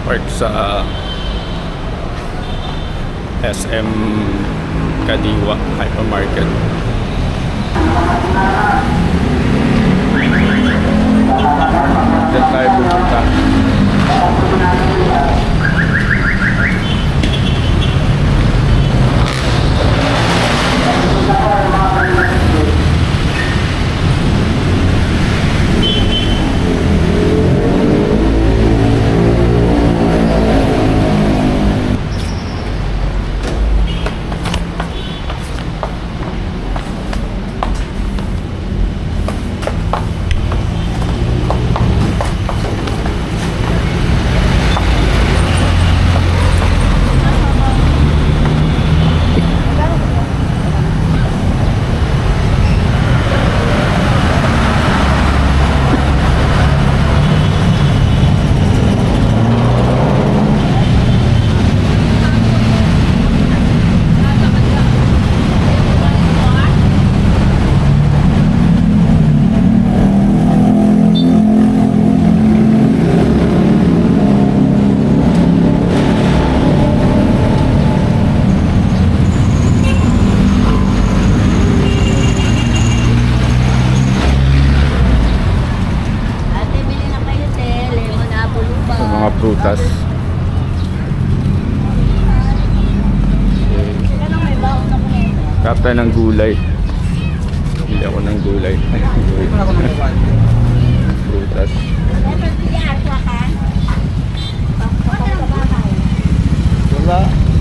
park sa SM Kadiwa Hypermarket. Diyan tayo pupunta. Prutas. Kap tayo ng gulay. Bili ako ng gulay. Prutas.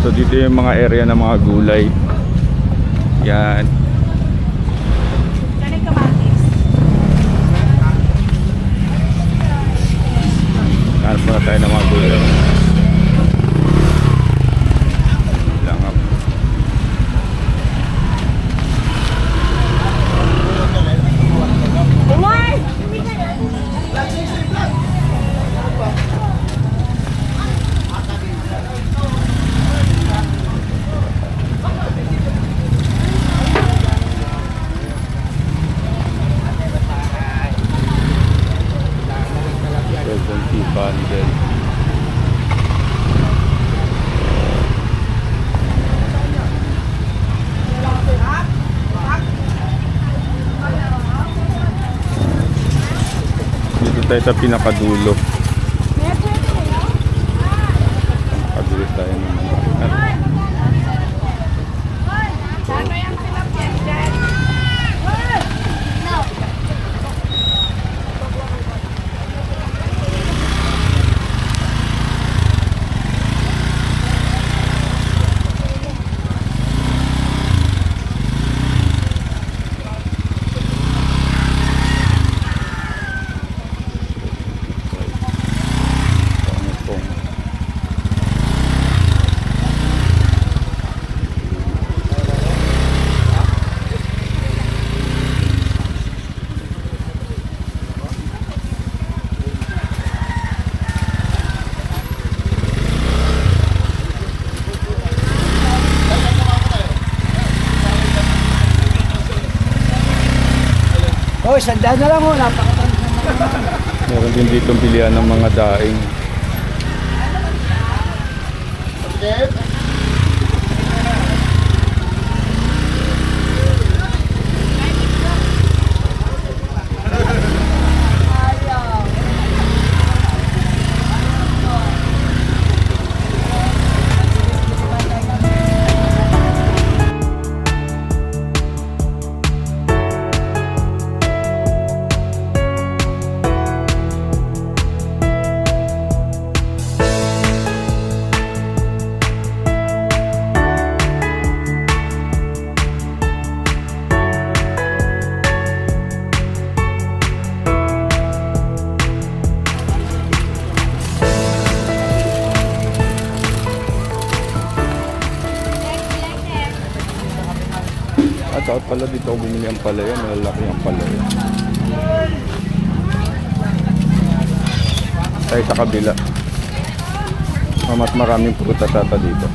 So dito yung mga area ng mga gulay. Yan. Hanap muna tayo ng mga gulay. Langap. Bundle. Dito tayo sa pinakadulo. Pinakadulo tayo ng Oh, sandaan na lang ho. meron din dito bilihan ng mga daing. At pala dito ako bumili ang palaya, malalaki ang palaya. Tayo sa kabila. Mas maraming prutas ata dito.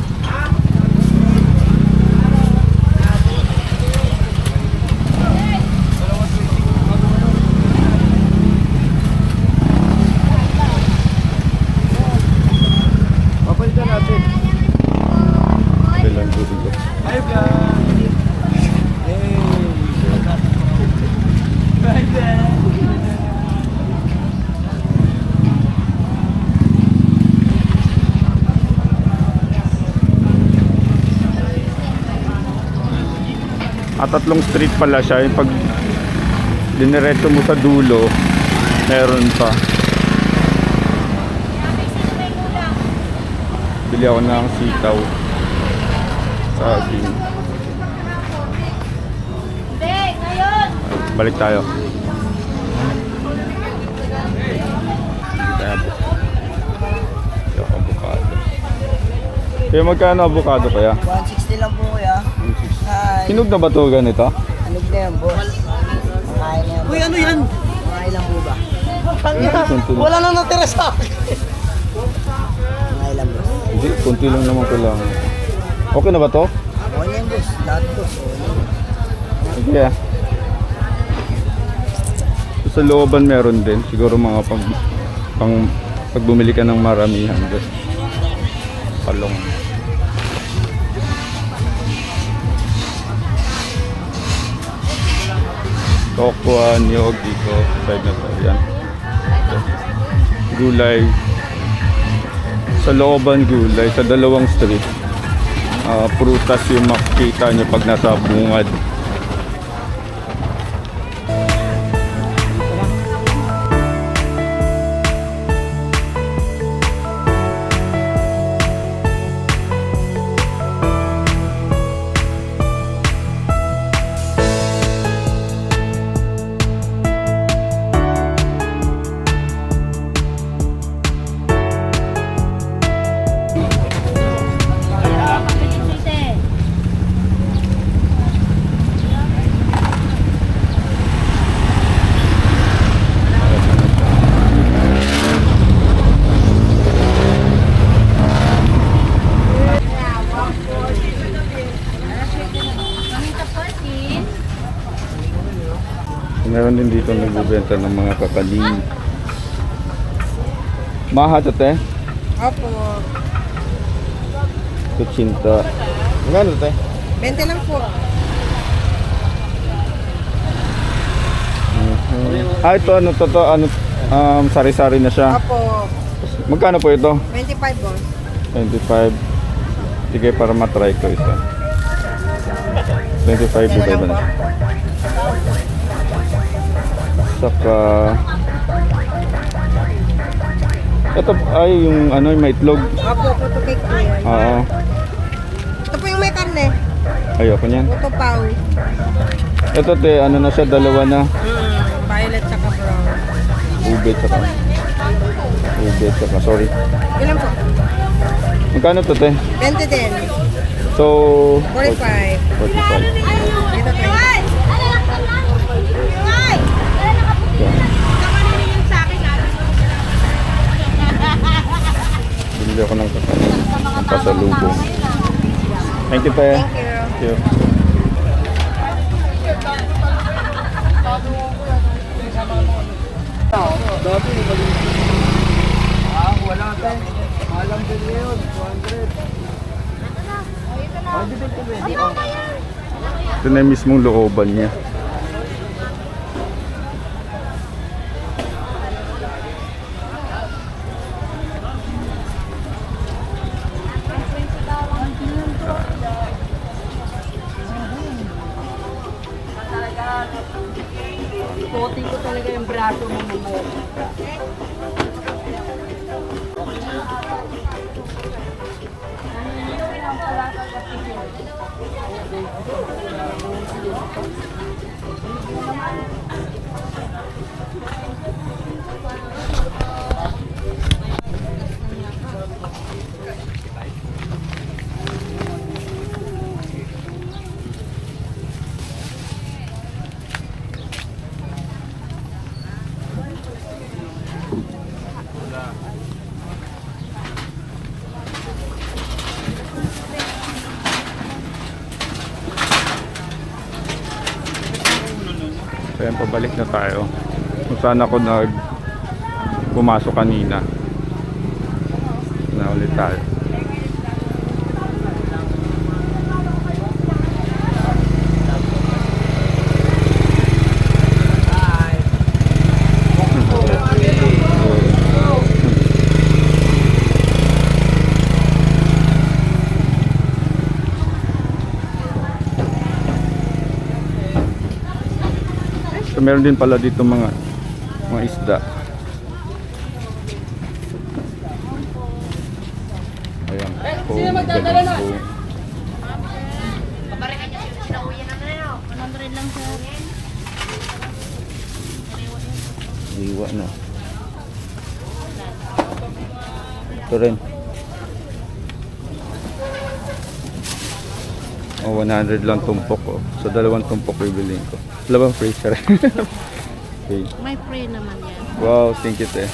At tatlong street pala siya. Yung pag diniretso mo sa dulo, meron pa. Bili ako ng sitaw. Saging. Balik tayo. Avocado. Kaya magkano avocado kaya? 160 lang po kuya. Hi. Hinog na ba ito ganito? Anig na yan, boss. Kain na yan. Uy, ano yan? Kain lang po ba? Kunti lang. Wala nang natira sa akin. Kain lang, boss. Hindi, kunti lang naman kailangan. Okay na ba to? Okay na yan, boss. Lahat, boss. Sige ah. Sa looban meron din. Siguro mga pag bumili ka ng maramihan. Palong. Tokwa, niyog dito. Side na to. Yan. Gulay. Sa looban gulay. Sa dalawang street. Prutas yung makikita nyo pag nasa bungad. Meron din dito nagbebenta ng mga kakanin. Mahat ate? Opo. Kutsinta. Magkano ate? 20 lang po. Ito ano to, sari-sari na siya. Opo. Magkano po ito? 25, boss. 25. Sige para matry ko isa. 25 dito ba na siya? Saka ito ay yung ano yung may itlog. Opo, puto cake po yan. Oo. Ito po yung may karne. Ayoko niyan. Puto pao. Ito te, ano na siya, dalawa na. Violet tsaka brown. Ube tsaka, sorry. Ilan po? Magkano to te? 20 din. So 45. 45. Dito 20. Bili ako ng pasalubong. Thank you te. Thank you. Thank you. Ito na yung mismong looban niya. Puti ko talaga yung braso mo mamaya. Ayan, pabalik na tayo. Kung saan ako pumasok kanina. Na ulit tayo. So meron din pala dito mga isda. Ayan. Oh, magdadala na. Iwa na. Ito rin. Oh, 100 lang tumpok ko. So, 2 tumpok bibiliin ko. Dalawang free siya rin. Okay. May free naman yan. Wow, thank you, te.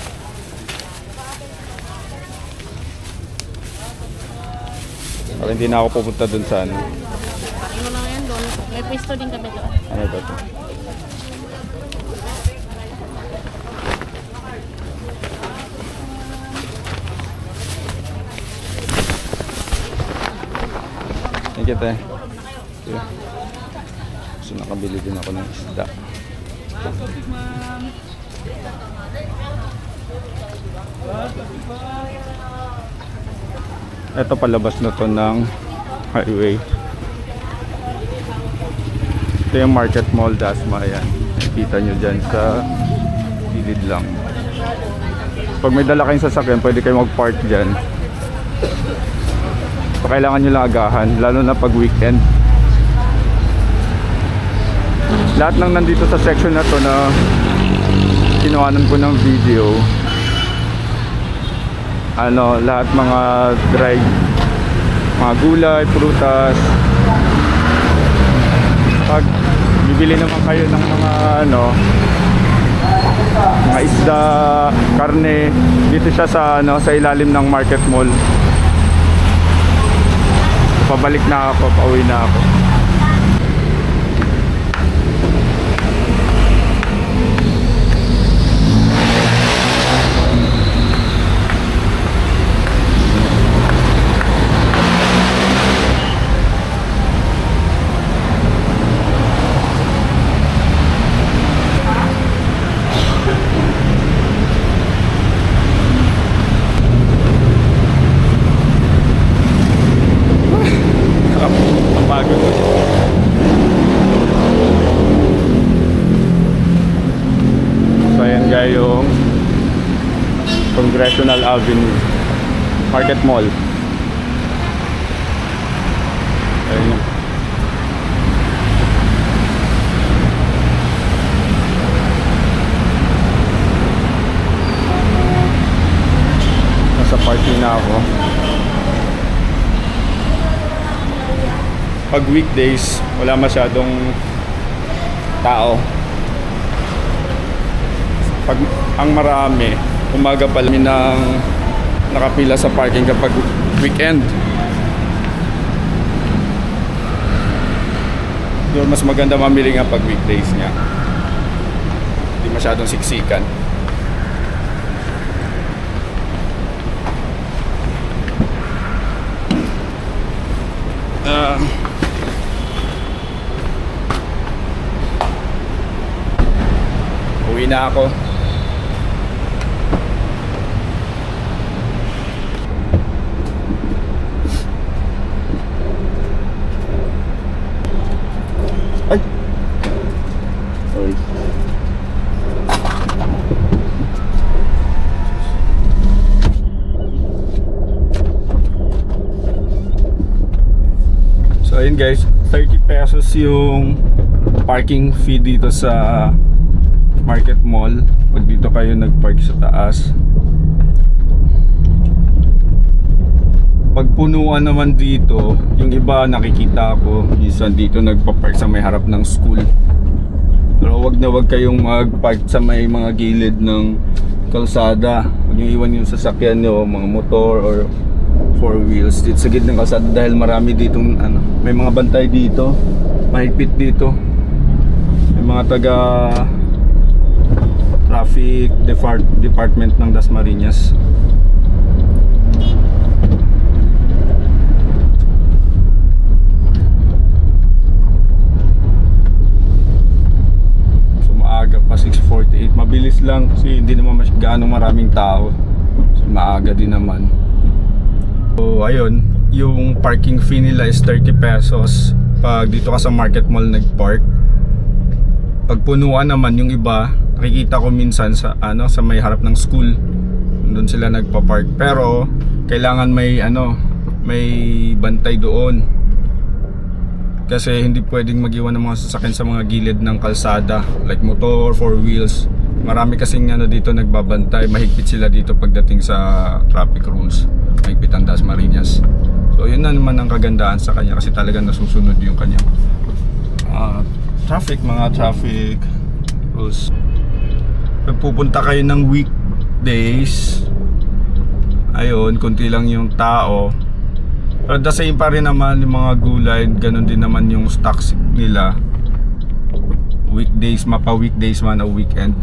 Parang hindi na ako pupunta dun sa ano. Pakin mo lang yan doon. May pwesto din kami doon. Ano ba ito? Thank you, te. Yeah. So, nakabili din ako ng isda. Ito palabas na to ng highway. Ito yung Market Mall Dasma. Ayan. Kita nyo dyan sa gilid lang. Pag may dala kayong sasakyan, pwede kayo mag-park dyan. So, kailangan nyo lang agahan, lalo na pag weekend. Lahat ng nandito sa section na to na kinuhanan ko ng video, ano, lahat mga dry, mga gulay, prutas. Pag bibili naman kayo ng mga ano, mga isda, karne, dito siya sa ano, sa ilalim ng Market Mall. Pabalik na ako, pauwi na ako. Pagod. So ayan guys yung Congressional Avenue Market Mall. Ayan yun. Nasa parking na ako. Pag weekdays, wala masyadong tao. Pag ang marami, umaga pa lang ng nakapila sa parking kapag weekend. Doon mas maganda mamili nga pag weekdays niya. Hindi masyadong siksikan. Uwi na ako. Ay. Sorry. So ayun guys, 30 pesos yung parking fee dito sa Market Mall. Pag dito kayo nagpark sa taas. Pag punuan naman dito, yung iba nakikita ko minsan dito nagpa-park sa may harap ng school. Pero wag na wag kayong mag-park sa may mga gilid ng kalsada. Huwag nyo iwan yung sasakyan nyo, mga motor or four wheels dito sa gitna ng kalsada dahil marami ditong ano, may mga bantay dito, mahigpit dito. May mga taga Traffic Department ng Dasmariñas. So maaga pa, 6:48. Mabilis lang kasi hindi naman gaano maraming tao. So maaga din naman. So ayun, yung parking fee nila is 30 pesos pag dito ka sa Market Mall nag-park. Pagpunuan naman yung iba, nakikita ko minsan sa sa may harap ng school. Doon sila nagpa-park. Pero kailangan may may bantay doon. Kasi hindi pwedeng mag-iwan ng mga sasakyan sa mga gilid ng kalsada, like motor, four wheels. Marami kasing dito nagbabantay. Mahigpit sila dito pagdating sa traffic rules. Mahigpit ang Dasmariñas. So yun na naman ang kagandahan sa kanya kasi talagang nasusunod yung kanyang mga traffic rules. Pag pupunta kayo ng weekdays, ayun, konti lang yung tao. Pero the same pa rin naman yung mga gulay, ganun din naman yung stocks nila. Weekdays, mapa-weekdays man o weekend.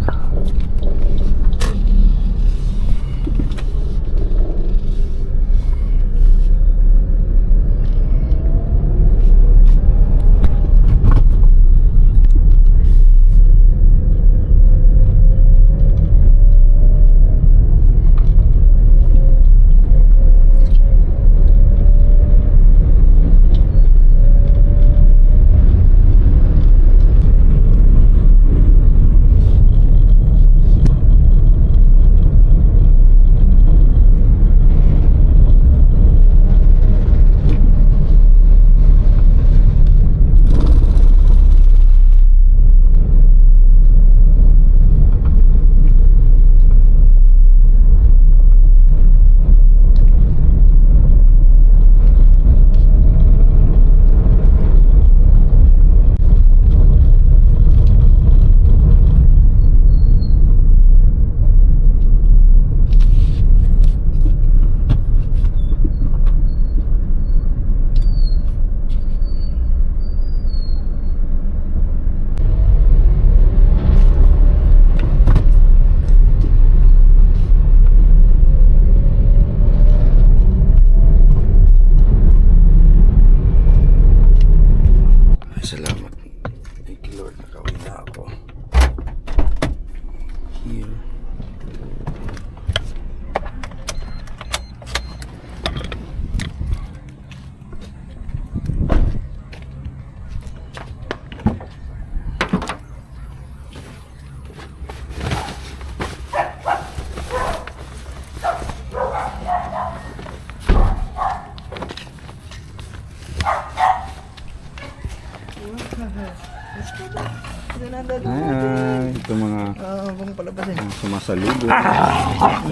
Salamat. Thank you Lord, nakauwi na ako. Here. Ito mga sumasalubong.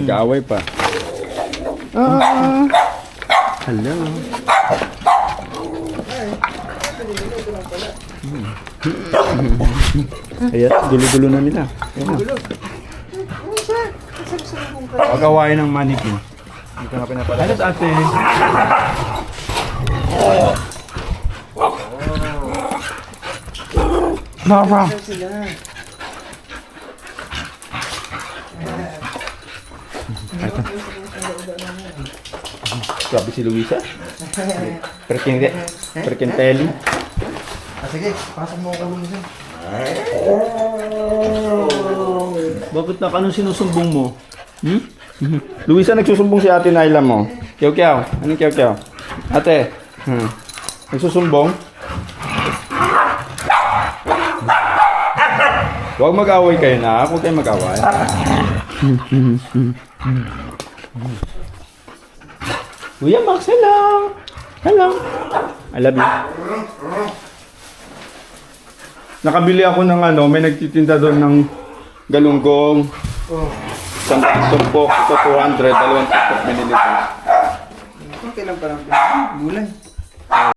Nag-aaway pa. Hello. Ayan, dulo-dulo na nila. Pag-awayan ng mannequin. Dito na pinapala. Halos ate. Mama. Grabe si Luisa. Perkenteli. Sige, pasok mo ako Luisa. Bakit na anong sinusumbong mo? Luisa, nagsusumbong si Ate Naila mo. Kiyaw-kiyaw. Anong kiyaw-kiyaw? Ate. Nagsusumbong? Huwag mag-away kayo na. Huwag kayo mag-away. Kuya Max, hello. Hello. I love you. Nakabili ako ng may nagtitinda doon ng galunggong. Isang tumpok, ito 200, dalawang tumpok binili ko. Okay lang parang gulay.